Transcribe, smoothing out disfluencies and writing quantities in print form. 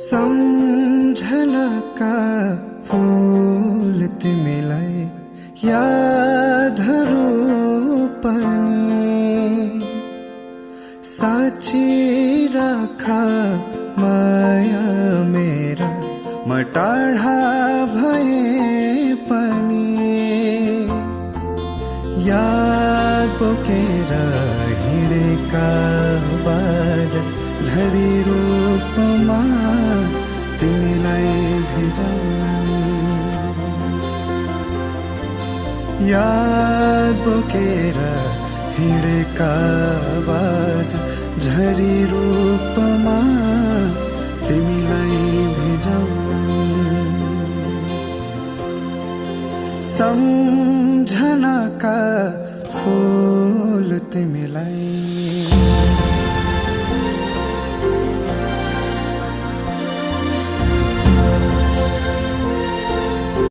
सम्झनाका फूल तिमीलाई यादहरू पनि साँची राख माया मेरा म टाढा भए पनि याद बोकेर हिँडेका बाज झरी रूपमा तिमीलाई भिजाउन याद बोकेर हिँडेका बाज झरी रूपमा तिमीलाई भिजाउन सम्झनाका फूल तिमीलाई